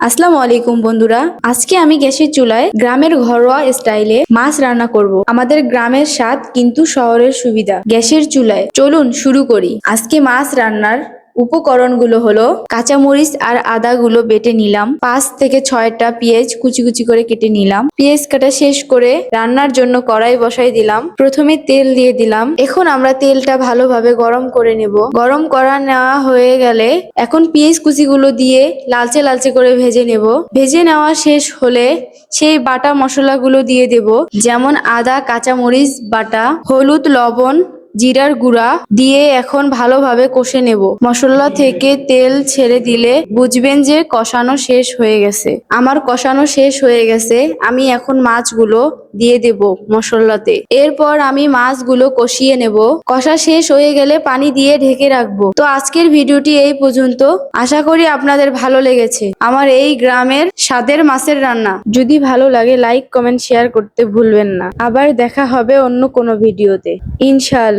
আসসালামু আলাইকুম বন্ধুরা, আজকে আমি গ্যাসের চুলায় গ্রামের ঘরোয়া স্টাইলে মাছ রান্না করব। আমাদের গ্রামের স্বাদ কিন্তু শহরের সুবিধা গ্যাসের চুলায়। চলুন শুরু করি। আজকে মাছ রান্নার উপকরণগুলো হলো কাঁচামরিচ আর আদাগুলো বেটে নিলাম, 5 থেকে 6টা পেঁয়াজ কুচি কুচি করে কেটে নিলাম। পেঁয়াজ কাটা শেষ করে রান্নার জন্য কড়াই বসাই দিলাম। প্রথমে তেল দিয়ে দিলাম। এখন আমরা তেলটা ভালোভাবে গরম করে নেব। গরম করা নেওয়া হয়ে গেলে এখন পেঁয়াজ কুচিগুলো দিয়ে লালচে লালচে করে ভেজে নেব। ভেজে নেওয়া শেষ হলে সেই বাটা মশলাগুলো দিয়ে দেব, যেমন আদা, কাঁচামরিচ বাটা, হলুদ, লবণ, জিরার গুঁড়া দিয়ে এখন ভালোভাবে কষে নেব। মশলা থেকে তেল ছেড়ে দিলে বুঝবেন যে কষানো শেষ হয়ে গেছে। আমার কষানো শেষ হয়ে গেছে। আমি এখন মাছগুলো দিয়ে দেব মশলাতে। এরপর আমি মাছগুলো কষিয়ে নেব। কষা শেষ হয়ে গেলে পানি দিয়ে ঢেকে রাখবো। তো আজকের ভিডিওটি এই পর্যন্ত। আশা করি আপনাদের ভালো লেগেছে আমার এই গ্রামের স্বাদের মাছের রান্না। যদি ভালো লাগে লাইক, কমেন্ট, শেয়ার করতে ভুলবেন না। আবার দেখা হবে অন্য কোনো ভিডিওতে ইনশাআল্লাহ।